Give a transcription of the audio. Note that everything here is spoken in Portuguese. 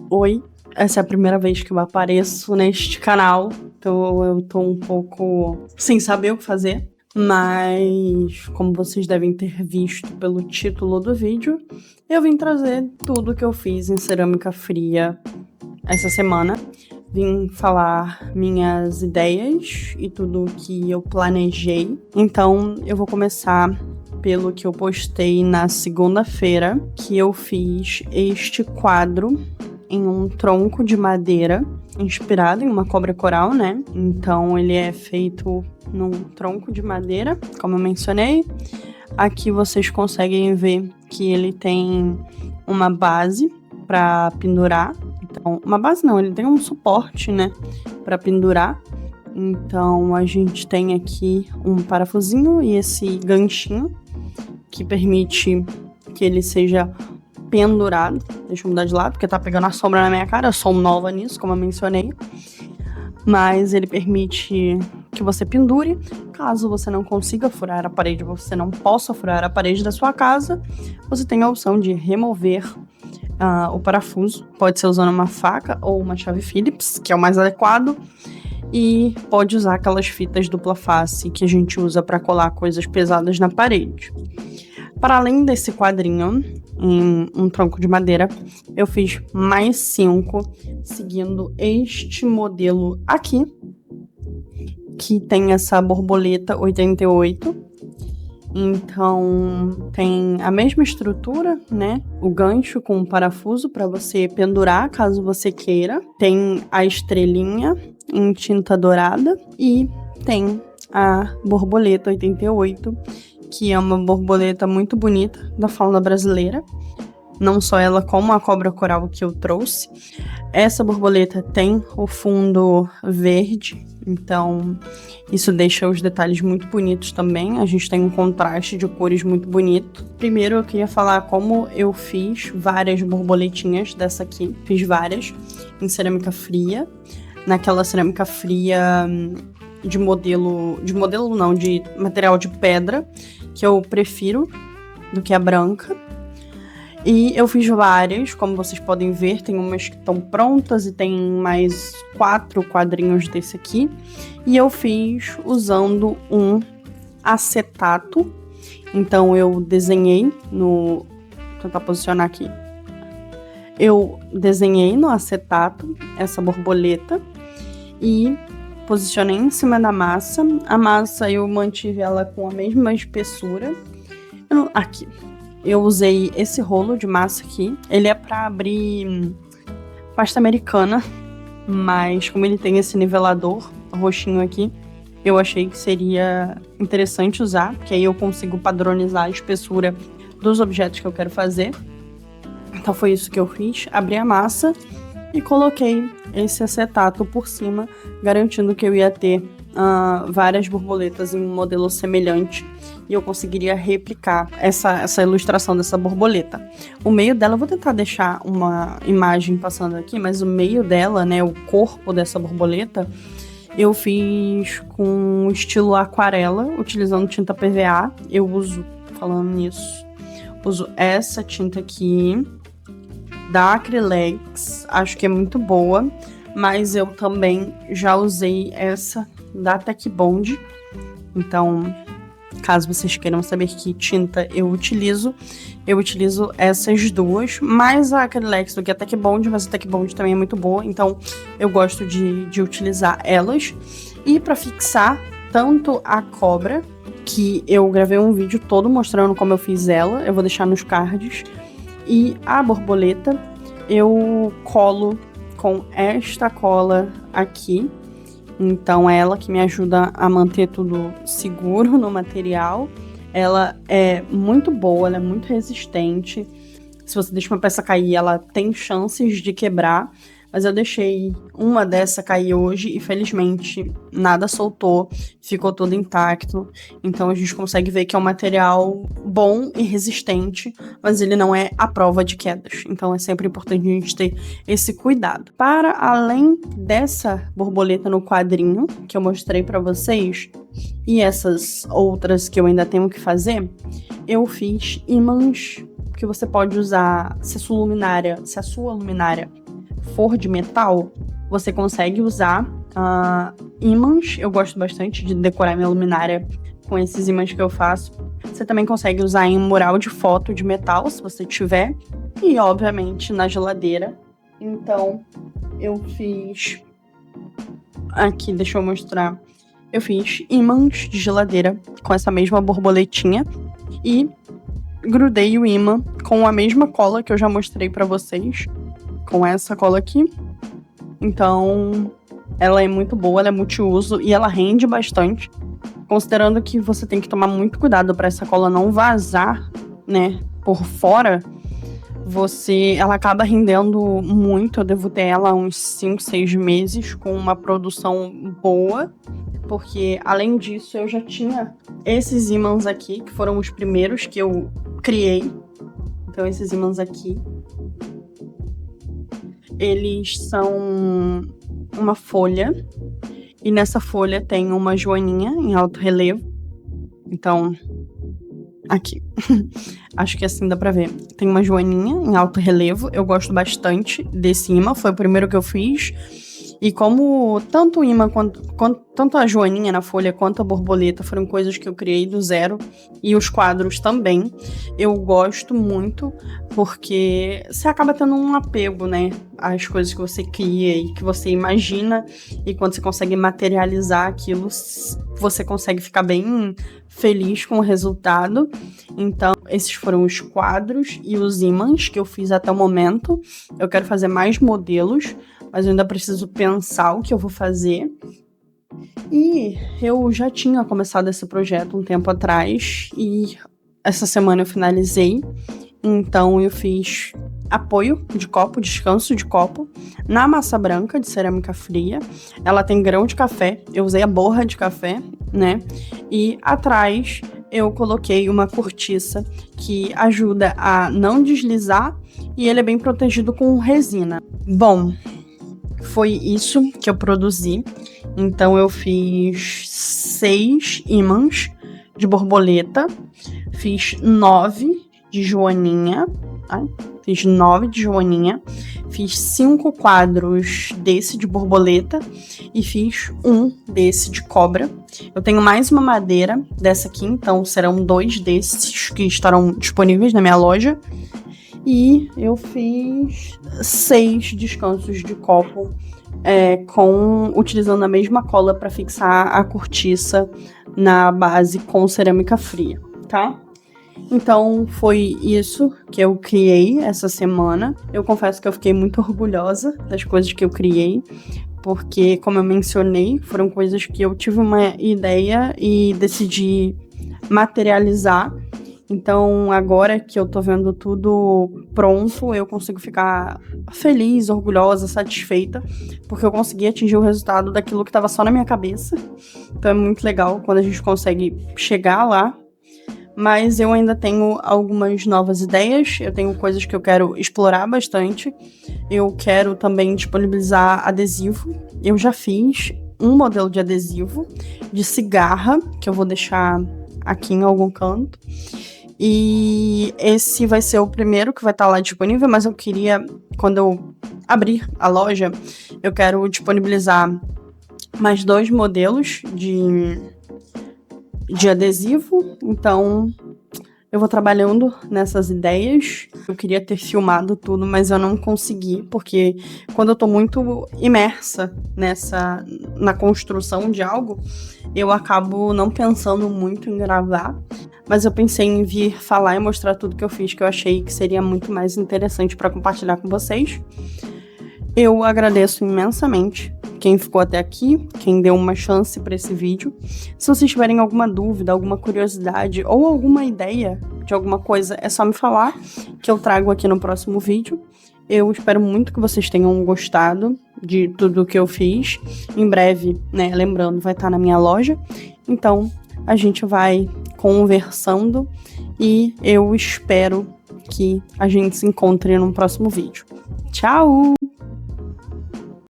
Oi, essa é a primeira vez que eu apareço neste canal, então eu tô um pouco sem saber o que fazer, mas como vocês devem ter visto pelo título do vídeo, eu vim trazer tudo que eu fiz em cerâmica fria essa semana. Vim falar minhas ideias e tudo que eu planejei. Então eu vou começar pelo que eu postei na segunda-feira, que eu fiz este quadro em um tronco de madeira, inspirado em uma cobra coral, né? Então ele é feito num tronco de madeira, como eu mencionei. Aqui vocês conseguem ver que ele tem uma base para pendurar. Então, uma base não, ele tem um suporte, né, para pendurar. Então a gente tem aqui um parafusinho e esse ganchinho que permite que ele seja pendurado. Deixa eu mudar de lado, porque tá pegando a sombra na minha cara. Eu sou nova nisso, como eu mencionei. Mas ele permite que você pendure. Caso você não consiga furar a parede, você não possa furar a parede da sua casa, você tem a opção de remover o parafuso. Pode ser usando uma faca ou uma chave Phillips, que é o mais adequado. E pode usar aquelas fitas dupla face que a gente usa para colar coisas pesadas na parede. Para além desse quadrinho em um tronco de madeira, eu fiz mais 5 seguindo este modelo aqui, que tem essa borboleta 88. Então tem a mesma estrutura, né? O gancho com o parafuso para você pendurar caso você queira. Tem a estrelinha em tinta dourada e tem a borboleta 88, que é uma borboleta muito bonita da fauna brasileira. Não só ela, como a cobra coral que eu trouxe. Essa borboleta tem o fundo verde, então isso deixa os detalhes muito bonitos também. A gente tem um contraste de cores muito bonito. Primeiro eu queria falar como eu fiz várias borboletinhas dessa aqui. Fiz várias em cerâmica fria. Naquela cerâmica fria de material de pedra, que eu prefiro do que a branca. E eu fiz várias, como vocês podem ver, tem umas que estão prontas e tem mais 4 quadrinhos desse aqui. E eu fiz usando um acetato. Então eu desenhei vou tentar posicionar aqui. Eu desenhei no acetato essa borboleta e posicionei em cima da massa. A massa eu mantive ela com a mesma espessura. Aqui. Eu usei esse rolo de massa aqui. Ele é para abrir pasta americana, mas como ele tem esse nivelador roxinho aqui, eu achei que seria interessante usar, porque aí eu consigo padronizar a espessura dos objetos que eu quero fazer. Então foi isso que eu fiz. Abri a massa e coloquei esse acetato por cima, garantindo que eu ia ter várias borboletas em um modelo semelhante e eu conseguiria replicar essa ilustração dessa borboleta. O meio dela, eu vou tentar deixar uma imagem passando aqui, mas o meio dela, né, o corpo dessa borboleta, eu fiz com estilo aquarela, utilizando tinta PVA. Eu uso, falando nisso, uso essa tinta aqui, da Acrylex, acho que é muito boa, mas eu também já usei essa da Tech Bond. Então, caso vocês queiram saber que tinta eu utilizo essas duas, mais a Acrylex do que a Tech Bond, mas a Tech Bond também é muito boa, então eu gosto de utilizar elas. E para fixar tanto a cobra, que eu gravei um vídeo todo mostrando como eu fiz ela, eu vou deixar nos cards, e a borboleta eu colo com esta cola aqui. Então é ela que me ajuda a manter tudo seguro no material. Ela é muito boa, ela é muito resistente. Se você deixa uma peça cair, ela tem chances de quebrar. Mas eu deixei uma dessa cair hoje e felizmente nada soltou, ficou tudo intacto. Então a gente consegue ver que é um material bom e resistente, mas ele não é à prova de quedas. Então é sempre importante a gente ter esse cuidado. Para além dessa borboleta no quadrinho que eu mostrei para vocês e essas outras que eu ainda tenho que fazer, eu fiz ímãs que você pode usar se a sua luminária for de metal, você consegue usar ímãs. Eu gosto bastante de decorar minha luminária com esses ímãs que eu faço. Você também consegue usar em mural de foto de metal, se você tiver. E, obviamente, na geladeira. Então, eu fiz... Aqui, deixa eu mostrar. Eu fiz ímãs de geladeira com essa mesma borboletinha. E grudei o ímã com a mesma cola que eu já mostrei pra vocês. Com essa cola aqui. Então, ela é muito boa, ela é multiuso e ela rende bastante. Considerando que você tem que tomar muito cuidado para essa cola não vazar, né, por fora, ela acaba rendendo muito. Eu devo ter ela há uns 5, 6 meses com uma produção boa, porque além disso eu já tinha esses ímãs aqui, que foram os primeiros que eu criei. Então esses ímãs aqui, eles são uma folha. E nessa folha tem uma joaninha em alto relevo. Então, aqui. Acho que assim dá pra ver. Tem uma joaninha em alto relevo. Eu gosto bastante desse imã. Foi o primeiro que eu fiz. E como tanto o imã tanto a joaninha na folha quanto a borboleta foram coisas que eu criei do zero, e os quadros também, eu gosto muito, porque você acaba tendo um apego, né, às coisas que você cria e que você imagina, e quando você consegue materializar aquilo, você consegue ficar bem feliz com o resultado. Então, esses foram os quadros e os ímãs que eu fiz até o momento. Eu quero fazer mais modelos, mas eu ainda preciso pensar o que eu vou fazer. E eu já tinha começado esse projeto um tempo atrás, e essa semana eu finalizei. Então eu fiz apoio de copo, descanso de copo, na massa branca de cerâmica fria. Ela tem grão de café, eu usei a borra de café, né? E atrás eu coloquei uma cortiça que ajuda a não deslizar, e ele é bem protegido com resina. Bom, foi isso que eu produzi. Então eu fiz 6 ímãs de borboleta, fiz 9 de joaninha, fiz 9 de joaninha, fiz 5 quadros desse de borboleta e fiz um desse de cobra. Eu tenho mais uma madeira dessa aqui, então serão 2 desses que estarão disponíveis na minha loja. E eu fiz 6 descansos de copo, utilizando a mesma cola para fixar a cortiça na base com cerâmica fria, tá? Então foi isso que eu criei essa semana. Eu confesso que eu fiquei muito orgulhosa das coisas que eu criei, porque, como eu mencionei, foram coisas que eu tive uma ideia e decidi materializar. Então, agora que eu tô vendo tudo pronto, eu consigo ficar feliz, orgulhosa, satisfeita, porque eu consegui atingir o resultado daquilo que tava só na minha cabeça. Então é muito legal quando a gente consegue chegar lá. Mas eu ainda tenho algumas novas ideias, eu tenho coisas que eu quero explorar bastante. Eu quero também disponibilizar adesivo. Eu já fiz um modelo de adesivo de cigarra, que eu vou deixar aqui em algum canto. E esse vai ser o primeiro que vai estar lá disponível, mas eu queria, quando eu abrir a loja, eu quero disponibilizar mais 2 modelos de adesivo. Então eu vou trabalhando nessas ideias. Eu queria ter filmado tudo, mas eu não consegui, porque quando eu tô muito imersa na construção de algo, eu acabo não pensando muito em gravar. Mas eu pensei em vir falar e mostrar tudo que eu fiz, que eu achei que seria muito mais interessante para compartilhar com vocês. Eu agradeço imensamente quem ficou até aqui, quem deu uma chance para esse vídeo. Se vocês tiverem alguma dúvida, alguma curiosidade ou alguma ideia de alguma coisa, é só me falar, que eu trago aqui no próximo vídeo. Eu espero muito que vocês tenham gostado de tudo que eu fiz. Em breve, né, lembrando, vai estar na minha loja. Então, a gente vai conversando e eu espero que a gente se encontre no próximo vídeo. Tchau!